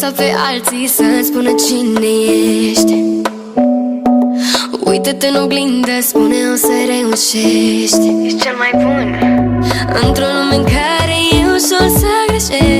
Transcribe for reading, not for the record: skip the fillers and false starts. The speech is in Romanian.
lăsa pe alții să-ți spună cine ești. Uită-te în oglindă, spune o să reușești. Ești cel mai bun. Într-o lume în care e ușor să greșești.